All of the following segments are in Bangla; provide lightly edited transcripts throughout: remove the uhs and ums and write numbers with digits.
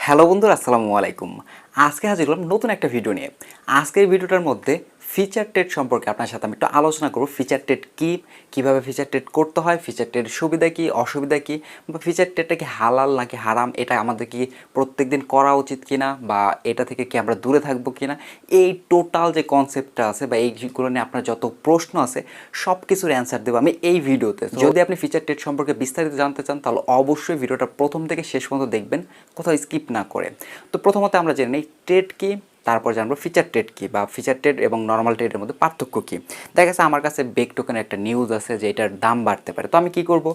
হ্যালো বন্ধুরা, আসসালামু আলাইকুম। আজকে হাজির হলাম নতুন একটা ভিডিও নিয়ে। আজকের ভিডিওটার মধ্যে ফিচার ট্রেড সম্পর্কে আপনার সাথে আমি একটু আলোচনা করব। ফিচার ট্রেড কী, কীভাবে ফিচার ট্রেড করতে হয়, ফিচার ট্রেডের সুবিধা কী, অসুবিধা কী, বা ফিচার ট্রেডটা কি হালাল নাকি হারাম, এটা আমাদের কি প্রত্যেক দিন করা উচিত কিনা, বা এটা থেকে কি আমরা দূরে থাকবো কিনা, এই টোটাল যে কনসেপ্টটা আছে বা এইগুলো নিয়ে আপনার যত প্রশ্ন আছে সব কিছুর অ্যান্সার দেবো আমি এই ভিডিওতে। যদি আপনি ফিচার ট্রেড সম্পর্কে বিস্তারিত জানতে চান তাহলে অবশ্যই ভিডিওটা প্রথম থেকে শেষ পর্যন্ত দেখবেন, কোথাও স্কিপ না করে। তো প্রথমত আমরা জেনে নিই ট্রেড কী, তারপর জানবো ফিচার ট্রেড কী বা ফিচার ট্রেড এবং নর্মাল ট্রেডের মধ্যে পার্থক্য কী। দেখা গেছে আমার কাছে বেক টোকেনের একটা নিউজ আছে যে এটার দাম বাড়তে পারে, তো আমি কী করব,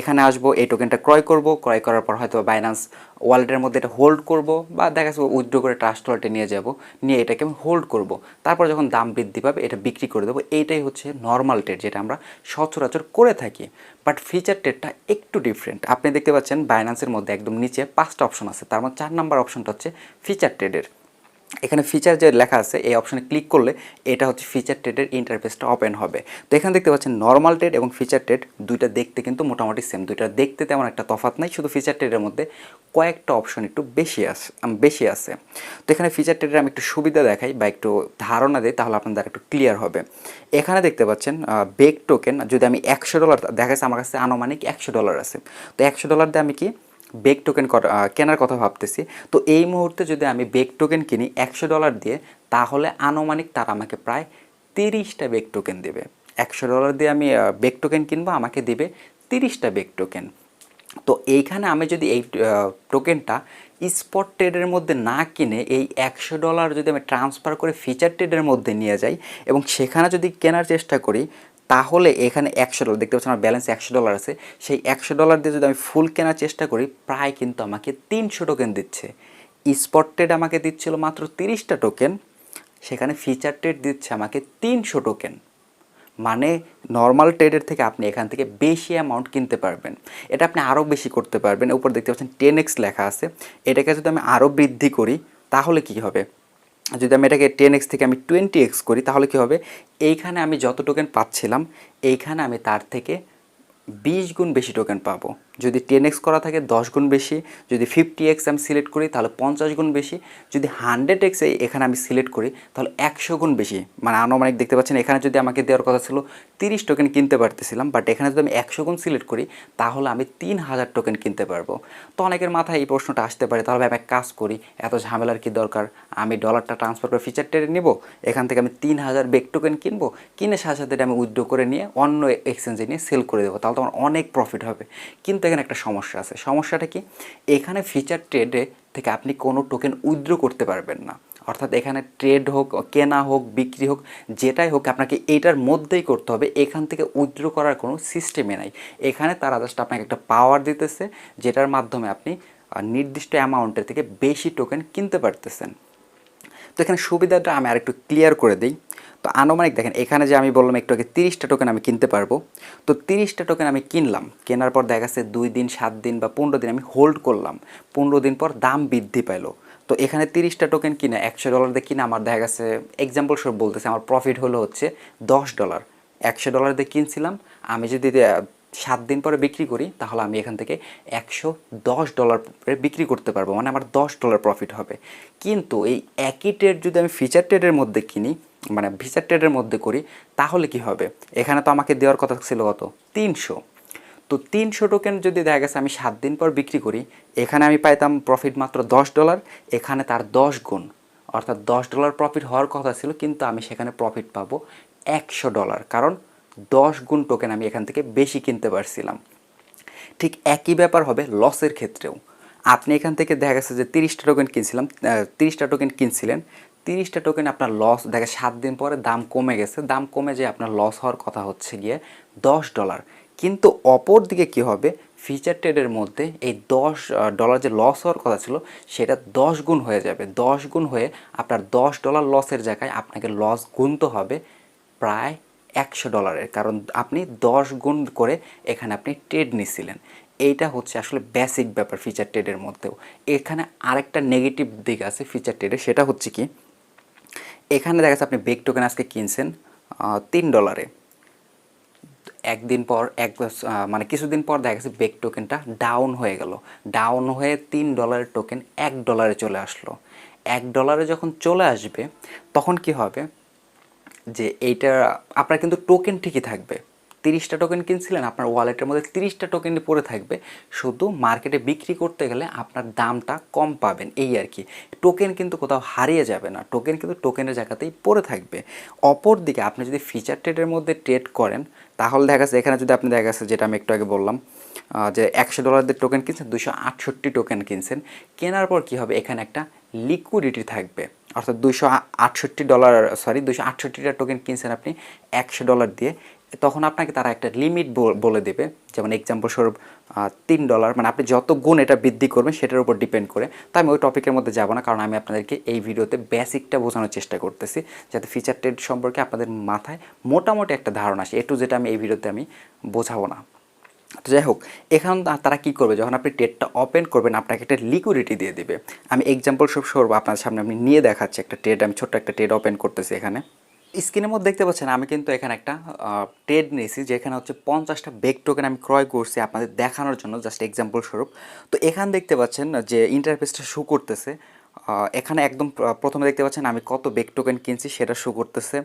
এখানে আসবো, এই টোকেনটা ক্রয় করব, ক্রয় করার পর হয়তো বাইন্যান্স ওয়ালেটের মধ্যে এটা হোল্ড করব, বা দেখা গেছে উইথড্র করে ট্রাস্ট ওয়ালেটে নিয়ে যাব, নিয়ে এটাকে আমি হোল্ড করব, তারপর যখন দাম বৃদ্ধি পাবে এটা বিক্রি করে দেবো। এইটাই হচ্ছে নর্মাল ট্রেড, যেটা আমরা সচরাচর করে থাকি। বাট ফিচার ট্রেডটা একটু ডিফারেন্ট। আপনি দেখতে পাচ্ছেন বাইন্যান্সের মধ্যে একদম নিচে 5টা অপশন আছে, তার মধ্যে 4 নাম্বার অপশনটা হচ্ছে ফিচার ট্রেডের। এখানে ফিচার যে লেখা আছে এই অপশানে ক্লিক করলে এটা হচ্ছে ফিচার ট্রেডের ইন্টারফেসটা ওপেন হবে। তো এখানে দেখতে পাচ্ছেন নর্মাল ট্রেড এবং ফিচার ট্রেড দুইটা দেখতে কিন্তু মোটামুটি সেম, দুইটা দেখতে তেমন একটা তফাৎ নাই, শুধু ফিচার ট্রেডের মধ্যে কয়েকটা অপশন একটু বেশি আছে। তো এখানে ফিচার ট্রেডের আমি একটু সুবিধা দেখাই বা একটু ধারণা দিই, তাহলে আপনাদের একটু ক্লিয়ার হবে। এখানে দেখতে পাচ্ছেন বেক টোকেন, যদি আমি $100 দেখা যাচ্ছে আমার কাছে আনুমানিক $100 আছে, তো $100 দিয়ে আমি কি বেক টোকেন কেনার কথা ভাবতেছি। তো এই মুহূর্তে যদি আমি বেক টোকেন কিনি $100 দিয়ে, তাহলে আনুমানিক তারা আমাকে প্রায় 30টা বেক টোকেন দেবে। $100 দিয়ে আমি বেক টোকেন কিনবো, আমাকে দিবে 30টা বেক টোকেন। তো এইখানে আমি যদি এই টোকেনটা স্পট ট্রেডের মধ্যে না কিনে এই $100 যদি আমি ট্রান্সফার করে ফিচার ট্রেডের মধ্যে নিয়ে যাই এবং সেখানে যদি কেনার চেষ্টা করি, তাহলে এখানে $100 দেখতে পাচ্ছেন আমার ব্যালেন্স $100 আছে, সেই $100 দিয়ে যদি আমি ফুল কেনার চেষ্টা করি প্রায় কিন্তু আমাকে 300 টোকেন দিচ্ছে। স্পট ট্রেড আমাকে দিচ্ছিল মাত্র 30টা টোকেন, সেখানে ফিচার ট্রেড দিচ্ছে আমাকে 300 টোকেন। মানে নর্মাল ট্রেডের থেকে আপনি এখান থেকে বেশি অ্যামাউন্ট কিনতে পারবেন। এটা আপনি আরও বেশি করতে পারবেন। উপর দেখতে পাচ্ছেন 10x লেখা আছে, এটাকে যদি আমি আরও বৃদ্ধি করি তাহলে কি হবে, যদি আমি এটাকে 10x থেকে আমি 20x করি তাহলে কি হবে, এইখানে আমি যত টোকেন পাচ্ছিলাম এইখানে আমি তার থেকে 20 গুণ বেশি টোকেন পাবো। যদি 10x করা থাকে 10 গুণ বেশি, যদি 50x আমি সিলেক্ট করি তাহলে 50 গুণ বেশি, যদি 100x এখানে আমি সিলেক্ট করি তাহলে 100 গুণ বেশি। মানে আনুমানিক দেখতে পাচ্ছেন এখানে যদি আমাকে দেওয়ার কথা ছিল 30 টোকেন কিনতে পারতেছিলাম, বাট এখানে যদি আমি 100 গুণ সিলেক্ট করি তাহলে আমি 3000 টোকেন কিনতে পারবো। তো অনেকের মাথায় এই প্রশ্নটা আসতে পারে, তাহলে আমি এক কাজ করি, এত ঝামেলার কি দরকার, আমি ডলারটা ট্রান্সফার করে ফিচার ট্রেডে নিব, এখান থেকে আমি 3000 বেক টোকেন কিনবো, কিনে সাথে সাথে আমি উইথড্র করে নিয়ে অন্য এক্সচেঞ্জে নিয়ে সেল করে দেবো, তাহলে তো আমার অনেক প্রফিট হবে। কিন্তু এখানে একটা সমস্যা আছে। সমস্যাটা কি, এখানে ফিচার ট্রেডে থেকে আপনি কোনো টোকেন উইথড্র করতে পারবেন না। অর্থাৎ এখানে ট্রেড হোক, কেনা হোক, বিক্রি হোক, যেটাই হোক আপনাকে এইটার মধ্যেই করতে হবে, এখান থেকে উইথড্র করার কোনো সিস্টেমে নাই। এখানে তারা জাস্ট আপনাকে একটা পাওয়ার দিতেছে যেটার মাধ্যমে আপনি নির্দিষ্ট অ্যামাউন্টের থেকে বেশি টোকেন কিনতে পারতেছেন। তো এখানে সুবিধাটা আমি আরেকটু ক্লিয়ার করে দিই। তো আনুমানিক দেখেন এখানে যে আমি বললাম একটু আগে 30টা টোকেন আমি কিনতে পারবো, তো 30টা টোকেন আমি কিনলাম, কেনার পর দেখা যাচ্ছে 2 দিন, 7 দিন বা 15 দিন আমি হোল্ড করলাম, 15 দিন পর দাম বৃদ্ধি পাইলো। তো এখানে 30টা টোকেন কিনে $100 দিয়ে কিনে আমার দেখা গেছে, এক্সাম্পল সব বলতেছে, আমার প্রফিট হলো হচ্ছে $10। $100 দিয়ে কিনছিলাম, আমি যদি 7 দিন পরে বিক্রি করি তাহলে আমি এখান থেকে $110 বিক্রি করতে পারবো, মানে আমার $10 প্রফিট হবে। কিন্তু এই একই ট্রেড যদি আমি ফিচার ট্রেডের মধ্যে কিনি, মানে ফিচার ট্রেডের মধ্যে করি, তাহলে কি হবে, এখানে তো আমাকে দেওয়ার কথা ছিল কত, 300। তো 300 টোকেন যদি দেখা গেছে আমি 7 দিন পর বিক্রি করি, এখানে আমি পাইতাম প্রফিট মাত্র $10, এখানে তার 10 গুণ, অর্থাৎ $10 প্রফিট হওয়ার কথা ছিল, কিন্তু আমি সেখানে প্রফিট পাবো $100, কারণ 10 গুণ টোকেন আমি এখান থেকে বেশি কিনতে পারছিলাম। ঠিক একই ব্যাপার হবে লসের ক্ষেত্রেও। আপনি এখান থেকে দেখা গেছে যে 30টা টোকেন কিনছিলাম, 30টা টোকেন কিনছিলেন, 30টা টোকেন আপনার লস, দেখা 7 দিন পরে দাম কমে গেছে, দাম কমে যে আপনার লস হওয়ার কথা হচ্ছে গিয়ে $10। কিন্তু অপর দিকে কী হবে, ফিচার ট্রেডের মধ্যে এই $10 যে লস হওয়ার কথা ছিল সেটা 10 গুণ হয়ে যাবে। 10 গুণ হয়ে আপনার $10 লসের জায়গায় আপনাকে লস গুনতে হবে প্রায় $100, কারণ আপনি 10 গুণ করে এখানে আপনি ট্রেড নিছিলেন। এইটা হচ্ছে আসলে বেসিক ব্যাপার ফিচার ট্রেডের মধ্যেও। এখানে আরেকটা নেগেটিভ দিক আছে ফিচার ট্রেডে, সেটা হচ্ছে কি, এখানে দেখা যাচ্ছে আপনি বেক টোকেন আজকে কিনছেন $3, একদিন পর মানে কিছুদিন পর দেখা গেছে বেক টোকেনটা ডাউন হয়ে গেল, ডাউন হয়ে $3 টোকেন $1 চলে আসলো। $1 যখন চলে আসবে তখন কি হবে যে এইটা আপনার কিন্তু টোকেন ঠিকই থাকবে, 30টা টোকেন কিনছিলেন আপনার ওয়ালেটের মধ্যে 30টা টোকেনই পড়ে থাকবে, শুধু মার্কেটে বিক্রি করতে গেলে আপনার দামটা কম পাবেন এই আর কি। টোকেন কিন্তু কোথাও হারিয়ে যাবে না, টোকেন কিন্তু টোকেনের জায়গাতেই পড়ে থাকবে। অপর দিকে আপনি যদি ফিচার ট্রেডের মধ্যে ট্রেড করেন তাহলে দেখা যাচ্ছে এখানে যদি আপনি দেখা যাচ্ছে যেটা আমি একটু আগে বললাম যে $100 দিয়ে টোকেন কিনছেন, 268 টোকেন কিনছেন, কেনার পর কি হবে এখানে একটা লিকুইডিটি থাকবে, অর্থাৎ $268 টোকেন কিনছেন আপনি $100 দিয়ে, তখন আপনাকে তারা একটা লিমিট বলে দেবে, যেমন এক্সাম্পল স্বরূপ $3, মানে আপনি যত গুণ এটা বৃদ্ধি করবেন সেটার উপর ডিপেন্ড করে। তো আমি ওই টপিকের মধ্যে যাব না, কারণ আমি আপনাদেরকে এই ভিডিওতে বেসিকটা বোঝানোর চেষ্টা করতেছি, যাতে ফিচার ট্রেড সম্পর্কে আপনাদের মাথায় মোটামুটি একটা ধারণা আসে। যেটা আমি এই ভিডিওতে আমি বোঝাবো না। তো যাই হোক, এখন তারা কী করবে, যখন আপনি ট্রেডটা ওপেন করবেন আপনাকে একটা লিকুইডিটি দিয়ে দিবে। আমি এক্সাম্পল স্বরূপ আপনার সামনে আমি নিয়ে দেখাচ্ছি একটা ট্রেড, আমি ছোট্ট একটা ট্রেড ওপেন করতেছি এখানে। স্ক্রিনের মধ্যে দেখতে পাচ্ছেন আমি কিন্তু এখানে একটা ট্রেড নিয়েছি, যেখানে হচ্ছে 50টা বেক টোকেন আমি ক্রয় করছি আপনাদের দেখানোর জন্য, জাস্ট এক্সাম্পল স্বরূপ। তো এখানে দেখতে পাচ্ছেন যে ইন্টারফেসটা শো করতেছে, এখানে একদম প্রথমে দেখতে পাচ্ছেন আমি কত বেক টোকেন কিনছি সেটা শো করতেছে,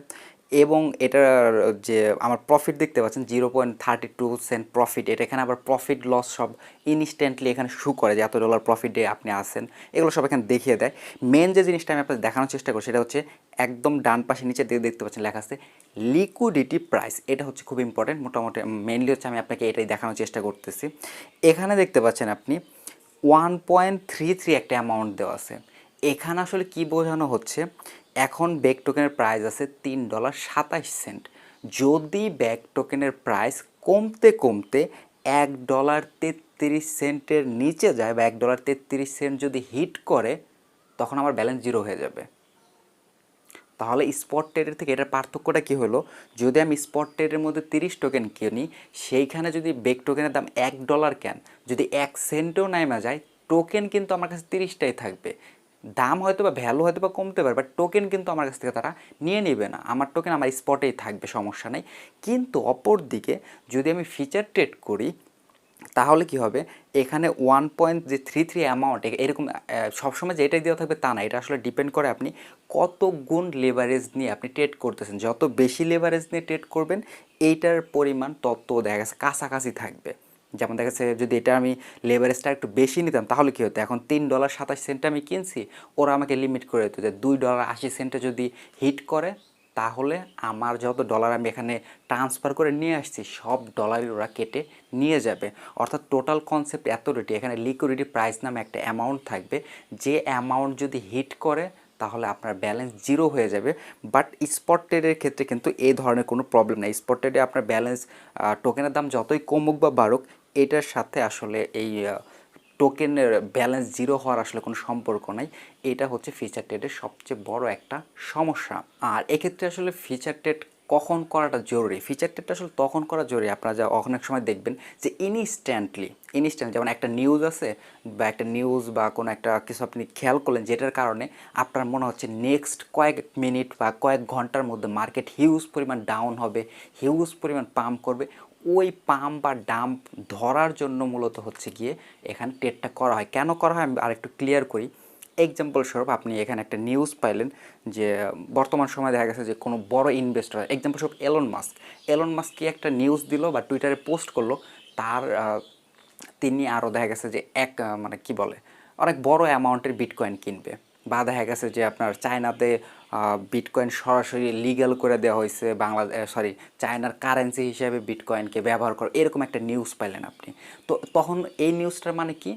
এবং এটার যে আমার প্রফিট দেখতে পাচ্ছেন 0.32 সেন্ট প্রফিট। এটা এখানে আবার প্রফিট লস সব ইনস্ট্যান্টলি এখানে শো করে যে এত ডলার প্রফিটে আপনি আসেন, এগুলো সব এখানে দেখিয়ে দেয়। মেন যে জিনিসটা আমি আপনাদের দেখানোর চেষ্টা করি সেটা হচ্ছে একদম ডান পাশে নিচে দিয়ে দেখতে পাচ্ছেন লেখা আছে লিকুইডিটি প্রাইস, এটা হচ্ছে খুব ইম্পর্টেন্ট। মোটামুটি মেনলি হচ্ছে আমি আপনাকে এটাই দেখানোর চেষ্টা করতেছি। এখানে দেখতে পাচ্ছেন আপনি 1.33 একটা অ্যামাউন্ট দেওয়া আছে। এখানে আসলে কি বোঝানো হচ্ছে, এখন ব্যাক টোকেনের প্রাইস আছে $3.27। যদি ব্যাক টোকেনের প্রাইস কমতে কমতে $1.33 নিচে যায় বা $1.33 যদি হিট করে, তখন আমার ব্যালেন্স জিরো হয়ে যাবে। তাহলে স্পট ট্রেডের থেকে এটার পার্থক্যটা কী হলো, যদি আমি স্পট ট্রেডের মধ্যে 30 টোকেন কিনি, সেইখানে যদি বেক টোকেনের দাম $1 কেন, যদি 1 সেন্টও নেমে যায়, টোকেন কিন্তু আমার কাছে 30টাই থাকবে। দাম হয়তো বা ভ্যালু হয়তো বা কমতে পারে, বাট টোকেন কিন্তু আমার কাছ থেকে তারা নিয়ে নেবে না, আমার টোকেন আমার স্পটেই থাকবে, সমস্যা নেই। কিন্তু অপর দিকে যদি আমি ফিচার ট্রেড করি তাহলে কি হবে, এখানে 1.33 অ্যামাউন্ট এরকম সবসময় যে এটাই দেওয়া থাকবে তা না, এটা আসলে ডিপেন্ড করে আপনি কত গুণ লেভারেজ নিয়ে আপনি ট্রেড করতেছেন। যত বেশি লেভারেজ নিয়ে ট্রেড করবেন এইটার পরিমাণ তত দেখা গেছে কাছাকাছি থাকবে। যেমন দেখা গেছে যদি এটা আমি লেভারেজটা একটু বেশি নিতাম তাহলে কী হতো, এখন $3.27 আমি কিনছি, ওরা আমাকে লিমিট করে দিত যে $2.80 যদি হিট করে তাহলে আমার যত ডলার আমি এখানে ট্রান্সফার করে নিয়ে আসছি সব ডলারই ওরা কেটে নিয়ে যাবে। অর্থাৎ টোটাল কনসেপ্ট এতটি, এখানে লিকুইডিটি প্রাইস নামে একটা অ্যামাউন্ট থাকবে, যে অ্যামাউন্ট যদি হিট করে তাহলে আপনার ব্যালেন্স জিরো হয়ে যাবে। বাট স্পট ট্রেডের ক্ষেত্রে কিন্তু এই ধরনের কোনো প্রবলেম নেই। স্পট ট্রেডে আপনার ব্যালেন্স টোকেনের দাম যতই কমুক বা বাড়ুক, এটার সাথে আসলে এই টোকেনের ব্যালেন্স জিরো হওয়ার আসলে কোনো সম্পর্ক নাই। এটা হচ্ছে ফিচার ট্রেডের সবচেয়ে বড় একটা সমস্যা। আর এক্ষেত্রে আসলে ফিচার ট্রেড কখন করাটা জরুরি, ফিচার ট্রেডটা আসলে তখন করা জরুরি আপনারা যা অনেক সময় দেখবেন যে ইনস্ট্যান্টলি যেমন একটা নিউজ আছে বা একটা নিউজ বা কোনো একটা কিছু আপনি খেয়াল করলেন যেটার কারণে আপনার মনে হচ্ছে নেক্সট কয়েক মিনিট বা কয়েক ঘন্টার মধ্যে মার্কেট হিউজ পরিমাণ ডাউন হবে, হিউজ পরিমাণ পাম্প করবে, ওই পাম্প বা ডাম্প ধরার জন্য মূলত হচ্ছে গিয়ে এখানে ট্রেডটা করা হয়। কেন করা হয় আমি আরেকটু ক্লিয়ার করি। এক্সাম্পল স্বরূপ আপনি এখানে একটা নিউজ পাইলেন যে বর্তমান সময়ে দেখা গেছে যে কোনো বড় ইনভেস্টর, এক্সাম্পল স্বরূপ এলন মাস্ক কি একটা নিউজ দিল বা টুইটারে পোস্ট করলো, তার তিনি আরও দেখা গেছে যে মানে কি বলে অনেক বড় অ্যামাউন্টের বিটকয়েন কিনবে, বা দেখা গেছে যে আপনার চায়নাতে বিটকয়েন সরাসরি লিগ্যাল করে দেওয়া হয়েছে, চায়নার কারেন্সি হিসেবে বিটকয়েনকে ব্যবহার করে, এরকম একটা নিউজ পাইলেন আপনি। তো তখন এই নিউজটার মানে কি,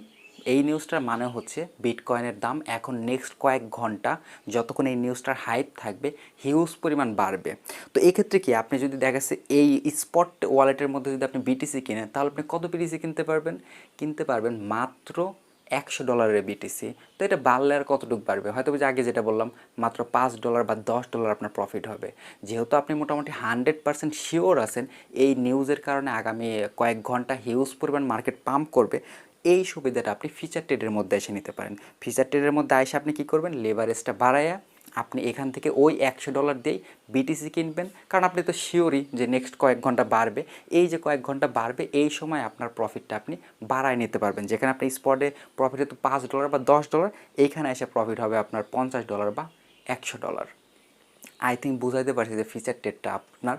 এই নিউজটার মানে হচ্ছে বিটকয়েনের দাম এখন নেক্সট কয়েক ঘন্টা যতক্ষণ এই নিউজটার হাইপ থাকবে হিউজ পরিমাণ বাড়বে। তো এক্ষেত্রে কি আপনি যদি দেখা গেছে এই স্পট ওয়ালেটের মধ্যে যদি আপনি বিটিসি কিনেন তাহলে আপনি কত বিটিসি কিনতে পারবেন মাত্র $100 বিটিসি। তো এটা বাড়লে আর কতটুকু বাড়বে, হয়তো যে আগে যেটা বললাম মাত্র $5 বা $10 আপনার প্রফিট হবে। যেহেতু আপনি মোটামুটি 100% শিওর আছেন এই নিউজের কারণে আগামী কয়েক ঘন্টা হিউজ পরিমাণ মার্কেট পাম্প করবে, এই সুবিধাটা আপনি ফিচার ট্রেডের মধ্যে এসে নিতে পারেন। ফিচার ট্রেডের মধ্যে এসে আপনি কী করবেন, লেভারেজটা বাড়ায়া আপনি এখান থেকে ওই $100 দিয়েই বিটিসি কিনবেন, কারণ আপনি তো শিওরই যে নেক্সট কয়েক ঘন্টা বাড়বে। এই যে কয়েক ঘন্টা বাড়বে এই সময় আপনার প্রফিটটা আপনি বাড়ায় নিতে পারবেন। যেখানে আপনি স্পটে প্রফিট হতো $5 বা $10, এইখানে এসে প্রফিট হবে আপনার $50 বা $100। আই থিঙ্ক বুঝাইতে পারছি যে ফিচার ট্রেডটা আপনার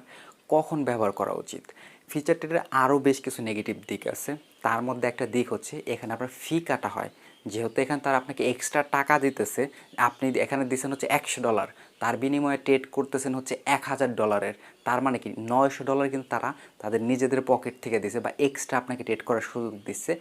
কখন ব্যবহার করা উচিত। ফিচার ট্রেডের আরও বেশ কিছু নেগেটিভ দিক আছে। তার মধ্যে একটা দিক হচ্ছে এখানে আপনার ফি কাটা হয়। যেহেতু এখানে তারা আপনাকে এক্সট্রা টাকা দিতেছে, আপনি এখানে দিচ্ছেন হচ্ছে $100, তার বিনিময়ে ট্রেড করতেছেন হচ্ছে $1000। তার মানে কি $900 কিন্তু তারা তাদের নিজেদের পকেট থেকে দিছে বা এক্সট্রা আপনাকে ট্রেড করার সুযোগ দিচ্ছে।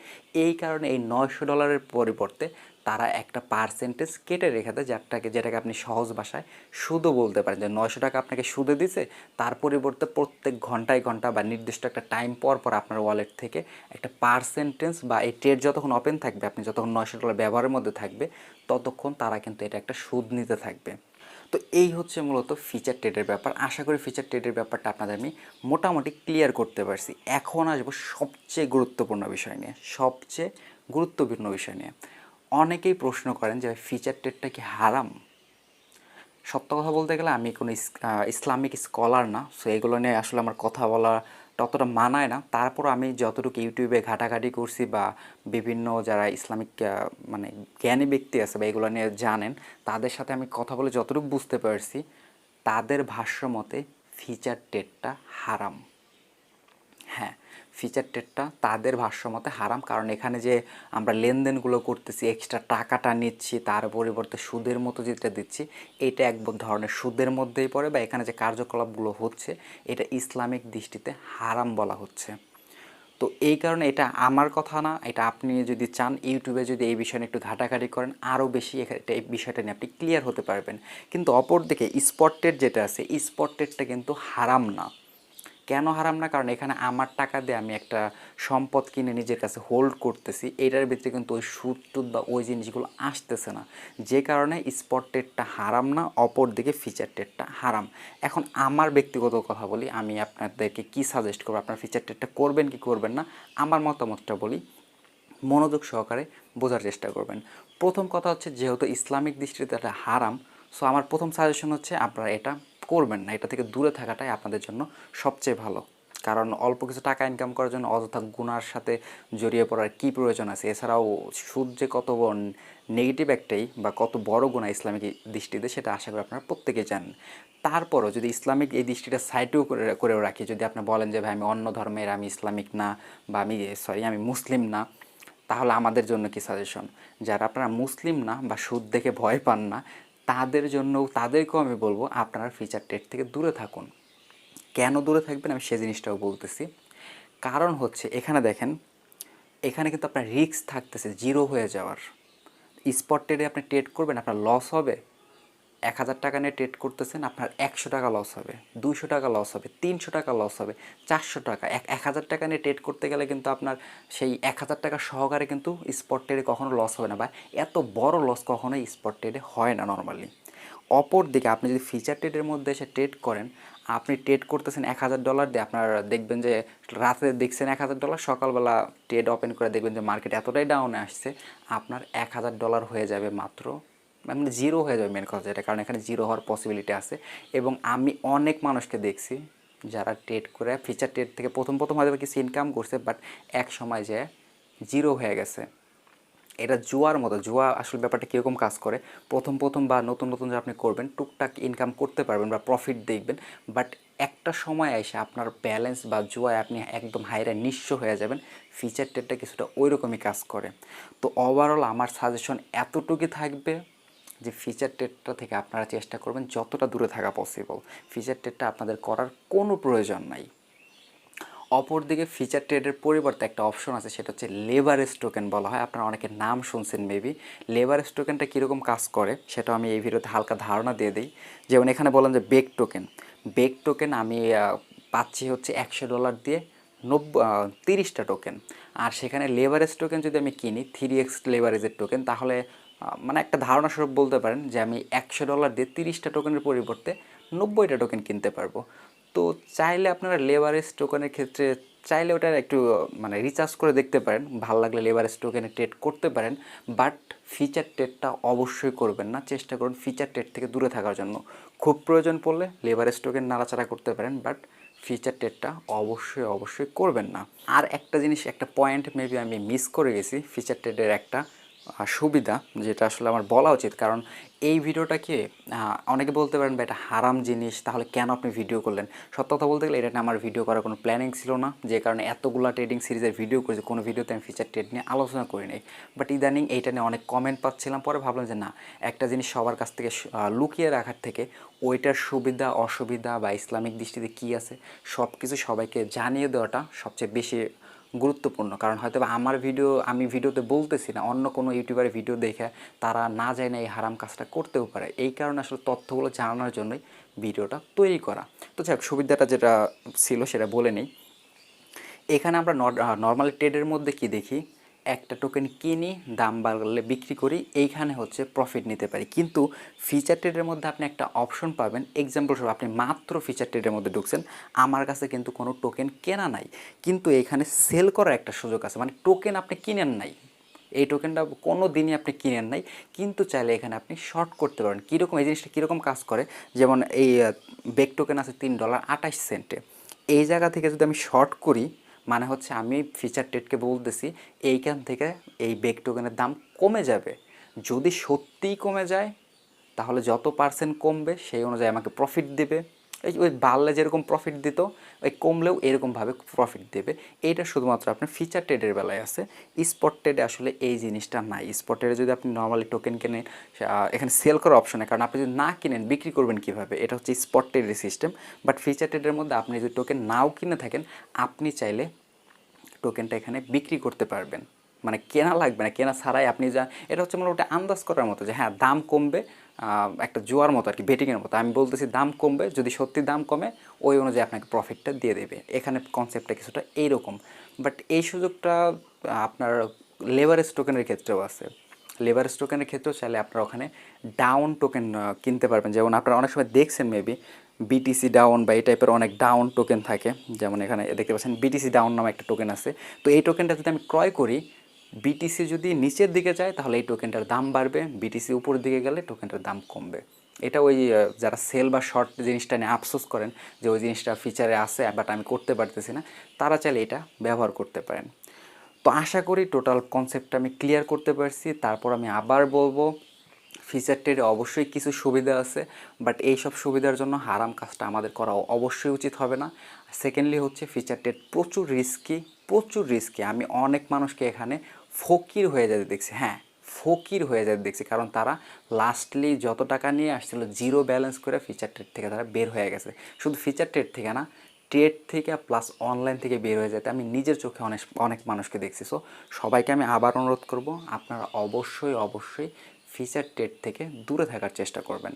এই কারণে এই $900 পরিবর্তে তারা একটা পার্সেন্টেজ কেটে রেখে দেয়, যেটাকে আপনি সহজ ভাষায় সুদও বলতে পারেন। যে $900 আপনাকে সুদে দিছে, তার পরিবর্তে প্রত্যেক ঘন্টায় ঘন্টা বা নির্দিষ্ট একটা টাইম পর পর আপনার ওয়ালেট থেকে একটা পার্সেন্টেজ বা এই ট্রেড যতক্ষণ ওপেন থাকবে, আপনি যতক্ষণ $900 ব্যবহারের মধ্যে থাকবে, ততক্ষণ তারা কিন্তু এটা একটা সুদ নিতে থাকবে। তো এই হচ্ছে মূলত ফিচার ট্রেডের ব্যাপার। আশা করি ফিচার ট্রেডের ব্যাপারটা আপনাদের আমি মোটামুটি ক্লিয়ার করতে পারছি। এখন আসবো সবচেয়ে গুরুত্বপূর্ণ বিষয় নিয়ে। সবচেয়ে গুরুত্বপূর্ণ বিষয় নিয়ে অনেকেই প্রশ্ন করেন যে ফিচার ট্রেডটা কি হারাম। সত্য কথা বলতে গেলে আমি কোনো ইসলামিক স্কলার না, সো এগুলো নিয়ে আসলে আমার কথা বলা ততটা মানায় না। তারপর আমি যতটুকু ইউটিউবে ঘাটাঘাটি করছি বা বিভিন্ন যারা ইসলামিক মানে জ্ঞানী ব্যক্তি আছে বা এগুলো নিয়ে জানেন, তাদের সাথে আমি কথা বলে যতটুকু বুঝতে পারছি, তাদের ভাষ্য মতে ফিচার ট্রেডটা হারাম। হ্যাঁ, ফিচার ট্রেডটা তাদের ভাষ্যমতে হারাম, কারণ এখানে যে আমরা লেনদেনগুলো করতেছি, এক্সট্রা টাকাটা নিচ্ছি, তার পরিবর্তে সুদের মতো যেটা দিচ্ছি, এটা এক ধরনের সুদের মধ্যেই পড়ে বা এখানে যে কার্যকলাপগুলো হচ্ছে এটা ইসলামিক দৃষ্টিতে হারাম বলা হচ্ছে। তো এই কারণে এটা আমার কথা না, এটা আপনি যদি চান ইউটিউবে যদি এই বিষয়ে একটু ঘাটাঘাটি করেন, আরও বেশি এই বিষয়টা নিয়ে আপনি ক্লিয়ার হতে পারবেন। কিন্তু অপরদিকে স্পট ট্রেড যেটা আছে, স্পট ট্রেডটা কিন্তু হারাম না। কেন হারাম না? কারণ এখানে আমার টাকা দিয়ে আমি একটা সম্পদ কিনে নিজের কাছে হোল্ড করতেছি, এটার ভিতরে কিন্তু ওই সুদ টুদ বা ওই জিনিসগুলো আসতেছে না, যে কারণে স্পট ট্রেডটা হারাম না, অপর দিকে ফিচার ট্রেডটা হারাম। এখন আমার ব্যক্তিগত কথা বলি, আমি আপনাদেরকে কি সাজেস্ট করবো, আপনার ফিচার ট্রেডটা করবেন কি করবেন না, আমার মতামতটা বলি, মনোযোগ সহকারে বোঝার চেষ্টা করবেন। প্রথম কথা হচ্ছে, যেহেতু ইসলামিক দৃষ্টিতে এটা হারাম, সো আমার প্রথম সাজেশন হচ্ছে আপনারা এটা করবেন না, এটা থেকে দূরে থাকাটাই আপনাদের জন্য সবচেয়ে ভালো। কারণ অল্প কিছু টাকা ইনকাম করার জন্য অযথা গুনার সাথে জড়িয়ে পড়ার কী প্রয়োজন আছে? এছাড়াও সুদ যে কত নেগেটিভ একটাই বা কত বড় গুনাহ ইসলামিক দৃষ্টিতে, সেটা আশা করি আপনারা প্রত্যেকেই জানেন। তারপরও যদি ইসলামিক এই দৃষ্টিটা সাইডেও করেও রাখি, যদি আপনি বলেন যে ভাই আমি অন্য ধর্মের, আমি ইসলামিক না, বা আমি মুসলিম না, তাহলে আমাদের জন্য কি সাজেশন? যারা আপনারা মুসলিম না বা সুদ দেখে ভয় পান না, তাদেরকেও আমি বলবো আপনারা ফিচার ট্রেড থেকে দূরে থাকুন। কেন দূরে থাকবেন আমি সে জিনিসটাও বলতেছি। কারণ হচ্ছে এখানে দেখেন, এখানে কিন্তু আপনার রিস্ক থাকতেছে জিরো হয়ে যাওয়ার। স্পট ট্রেডে আপনি ট্রেড করবেন, আপনার লস হবে। 1000 টাকা নিয়ে ট্রেড করতেছেন, আপনার 100 টাকা লস হবে, 200 টাকা লস হবে, 300 টাকা লস হবে, 400 টাকা। 1000 টাকা নিয়ে ট্রেড করতে গেলে কিন্তু আপনার সেই 1000 টাকা সহকারে কিন্তু স্পট ট্রেডে কখনো লস হবে না, বা এত বড় লস কখনোই স্পট ট্রেডে হয় না নর্মালি। অপর দিকে আপনি যদি ফিচার ট্রেডের মধ্যে এসে ট্রেড করেন, আপনি ট্রেড করতেছেন $1000 দিয়ে, আপনার দেখবেন যে রাতে দেখছেন $1000, সকালবেলা ট্রেড ওপেন করে দেখবেন যে মার্কেট এতটাই ডাউনে আসছে, আপনার $1000 হয়ে যাবে মাত্র, মানে জিরো হয়ে যাবে। মেন কথা যেটা, কারণ এখানে জিরো হওয়ার পসিবিলিটি আছে। এবং আমি অনেক মানুষকে দেখছি যারা ট্রেড করে ফিচার ট্রেড থেকে প্রথম প্রথম হয়তো কিছু ইনকাম করছে, বাট এক সময় যে জিরো হয়ে গেছে। এটা জুয়ার মতো। জুয়া আসলে ব্যাপারটা কীরকম কাজ করে, প্রথম প্রথম বা নতুন নতুন যে আপনি করবেন, টুকটাক ইনকাম করতে পারবেন বা প্রফিট দেখবেন, বাট একটা সময় এসে আপনার ব্যালেন্স বা জুয়ায় আপনি একদম হাইরা নিঃস্ব হয়ে যাবেন। ফিচার ট্রেডটা কিছুটা ওই রকমই কাজ করে। তো ওভারঅল আমার সাজেশন এতটুকুই থাকবে যে ফিচার ট্রেডটা থেকে আপনারা চেষ্টা করবেন যতটা দূরে থাকা পসিবল। ফিচার ট্রেডটা আপনাদের করার কোনো প্রয়োজন নাই। অপরদিকে ফিচার ট্রেডের পরিবর্তে একটা অপশন আছে, সেটা হচ্ছে লেভারেজ টোকেন বলা হয়। আপনারা অনেকের নাম শুনছেন মেবি। লেভারেজ টোকেনটা কীরকম কাজ করে সেটাও আমি এই ভিডিওতে হালকা ধারণা দিয়ে দিই। যেমন এখানে বললাম যে বেক টোকেন আমি পাচ্ছি হচ্ছে $100 দিয়ে 30টা টোকেন। আর সেখানে লেভারেজ টোকেন যদি আমি কিনি 3x লেভারেজের টোকেন, তাহলে মানে একটা ধারণা স্বরূপ বলতে পারেন যে আমি $100 দিয়ে 30টা টোকেনের পরিবর্তে 90টা টোকেন কিনতে পারবো। তো চাইলে আপনারা লেভারেজ টোকেনের ক্ষেত্রে চাইলে ওটা একটু মানে রিচার্জ করে দেখতে পারেন, ভালো লাগলে লেভারেজ টোকেনে ট্রেড করতে পারেন, বাট ফিচার ট্রেডটা অবশ্যই করবেন না। চেষ্টা করুন ফিচার ট্রেড থেকে দূরে থাকার জন্য। খুব প্রয়োজন পড়লে লেভারেজ টোকেন নাড়াচাড়া করতে পারেন, বাট ফিচার ট্রেডটা অবশ্যই করবেন না। আর একটা জিনিস, একটা পয়েন্ট মেবি আমি মিস করে গেছি, ফিচার ট্রেডের একটা সুবিধা যেটা আসলে আমার বলা উচিত। কারণ এই ভিডিওটাকে অনেকে বলতে পারেন বা এটা হারাম জিনিস, তাহলে কেন আপনি ভিডিও করলেন? সত্য কথা বলতে গেলে এটা নিয়ে আমার ভিডিও করার কোনো প্ল্যানিং ছিল না, যে কারণে এতগুলো ট্রেডিং সিরিজের ভিডিও করেছি, কোনো ভিডিওতে আমি ফিচার ট্রেড নিয়ে আলোচনা করি নাই। বাট ইদানিং এইটা নিয়ে অনেক কমেন্ট পাচ্ছিলাম, পরে ভাবলাম যে না, একটা জিনিস সবার কাছ থেকে লুকিয়ে রাখার থেকে ওইটার সুবিধা অসুবিধা বা ইসলামিক দৃষ্টিতে কী আছে সব কিছু সবাইকে জানিয়ে দেওয়াটা সবচেয়ে বেশি গুরুত্বপূর্ণ। কারণ হয়তো আমি ভিডিওতে বলতেছি না, অন্য কোনো ইউটিউবারের ভিডিও দেখে তারা না যায় না এই হারাম কাজটা করতেও পারে। এই কারণে আসলে তথ্যগুলো জানানোর জন্যই ভিডিওটা তৈরি করা। তো যাই হোক, সুবিধাটা যেটা ছিল সেটা বলে নিই। এখানে আমরা নর্মাল ট্রেডের মধ্যে কি দেখি, একটা টোকেন কিনি, দাম বাড়লে বিক্রি করি, এইখানে হচ্ছে প্রফিট নিতে পারি। কিন্তু ফিচার ট্রেডের মধ্যে আপনি একটা অপশন পাবেন, এক্সাম্পল স্বরূপ আপনি মাত্র ফিচার ট্রেডের মধ্যে ঢুকছেন, আমার কাছে কিন্তু কোনো টোকেন কেনা নাই, কিন্তু এখানে সেল করার একটা সুযোগ আছে। মানে টোকেন আপনি কিনেন নাই, এই টোকেনটা কোনো দিনই আপনি কিনেন নাই, কিন্তু চাইলে এখানে আপনি শর্ট করতে পারেন। কীরকম এই জিনিসটা কীরকম কাজ করে, যেমন এই বেক টোকেন আছে $3.28। এই জায়গা থেকে যদি আমি শর্ট করি, মানে হচ্ছে আমি ফিচার ট্রেডকে বলতেছি এইখান থেকে এই বেক টোকেনের দাম কমে যাবে। যদি সত্যিই কমে যায় তাহলে যত পার্সেন্ট কমবে সেই অনুযায়ী আমাকে প্রফিট দেবে। এই ওই বাড়লে যেরকম প্রফিট দিত, ওই কমলেও এরকমভাবে প্রফিট দেবে। এইটা শুধুমাত্র আপনার ফিচার ট্রেডের বেলায় আছে। স্পট ট্রেডে আসলে এই জিনিসটা নাই। স্পট ট্রেডে যদি আপনি নর্মালি টোকেন কেনেন, এখানে সেল করার অপশন নেই, কারণ আপনি যদি না কিনেন বিক্রি করবেন কীভাবে, এটা হচ্ছে স্পট ট্রেডের সিস্টেম। বাট ফিচার ট্রেডের মধ্যে আপনি যদি টোকেন নাও কিনে থাকেন, আপনি চাইলে টোকেনটা এখানে বিক্রি করতে পারবেন। মানে কেনা লাগবে না, কেনা ছাড়াই আপনি যা, এটা হচ্ছে মোটামুটি আন্দাজ করার মতো যে হ্যাঁ দাম কমবে, একটা জুয়ার মতো আর কি, বেটিংয়ের মতো। আমি বলতেছি দাম কমবে, যদি সত্যি দাম কমে ওই অনুযায়ী আপনাকে প্রফিটটা দিয়ে দেবে। এখানে কনসেপ্টটা কিছুটা এইরকম। বাট এই সুযোগটা আপনার লেভারেজ টোকেনের ক্ষেত্রেও আছে। লেভারেজ টোকেনের ক্ষেত্রেও চাইলে আপনারা ওখানে ডাউন টোকেন কিনতে পারবেন। যেমন আপনারা অনেক সময় দেখছেন মেবি বিটিসি ডাউন বা এই টাইপের অনেক ডাউন টোকেন থাকে। যেমন এখানে দেখতে পাচ্ছেন বিটিসি ডাউন নামে একটা টোকেন আছে। তো এই টোকেনটা যদি আমি ক্রয় করি, বিটিসি যদি নিচের দিকে যায় তাহলে এই টোকেনটার দাম বাড়বে, বিটিসি উপরের দিকে গেলে টোকেনটার দাম কমবে। এটা ওই যারা সেল বা শর্ট জিনিসটা নিয়ে আফসোস করেন যে ওই জিনিসটা ফিচারে আছে বাট আমি করতে পারতেছি না, তারা চাইলে এটা ব্যবহার করতে পারেন। তো আশা করি টোটাল কনসেপ্টটা আমি ক্লিয়ার করতে পারছি। তারপর আমি আবার বলবো, ফিচার ট্রেডে অবশ্যই কিছু সুবিধা আছে, বাট এই সব সুবিধার জন্য হারাম কাজটা আমাদের করা অবশ্যই উচিত হবে না। সেকেন্ডলি হচ্ছে ফিচার ট্রেড প্রচুর রিস্কি। আমি অনেক মানুষকে এখানে ফকির হয়ে যেতে দেখছি, হ্যাঁ ফকির হয়ে যেতে দেখছি, কারণ তারা লাস্টলি যত টাকা নিয়ে আসছিল জিরো ব্যালেন্স করে ফিচার ট্রেড থেকে তারা বের হয়ে গেছে। শুধু ফিচার ট্রেড থেকে না, ট্রেড থেকে প্লাস অনলাইন থেকে বের হয়ে যেতে আমি নিজের চোখে অনেক মানুষকে দেখছি। সো সবাইকে আমি আবার অনুরোধ করব, আপনারা অবশ্যই ফিচার ট্রেড থেকে দূরে থাকার চেষ্টা করবেন।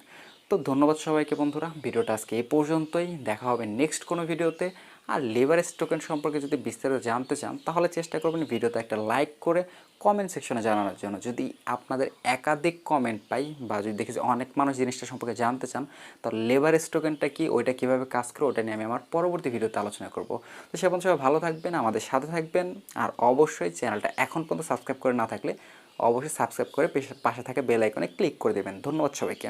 তো ধন্যবাদ সবাইকে বন্ধুরা, ভিডিওটা আজকে এই পর্যন্তই। দেখা হবে নেক্সট কোনো ভিডিওতে। আর লেভারেজ টোকেন সম্পর্কে যদি বিস্তারিত জানতে চান তাহলে চেষ্টা করবেন ভিডিওতে একটা লাইক করে কমেন্ট সেকশনে জানানোর জন্য। যদি আপনাদের একাধিক কমেন্ট পাই বা যদি দেখি যে অনেক মানুষ জিনিসটা সম্পর্কে জানতে চান, তাহলে লেভারেজ টোকেনটা কি, ওইটা কীভাবে কাজ করে, ওটা নিয়ে আমি আমার পরবর্তী ভিডিওতে আলোচনা করব। তো সে পর্যন্ত সবাই ভালো থাকবেন, আমাদের সাথে থাকবেন। আর অবশ্যই চ্যানেলটা এখন পর্যন্ত সাবস্ক্রাইব করে না থাকলে অবশ্যই সাবস্ক্রাইব করে পাশে থাকা বেল আইকনে ক্লিক করে দেবেন। ধন্যবাদ সবাইকে।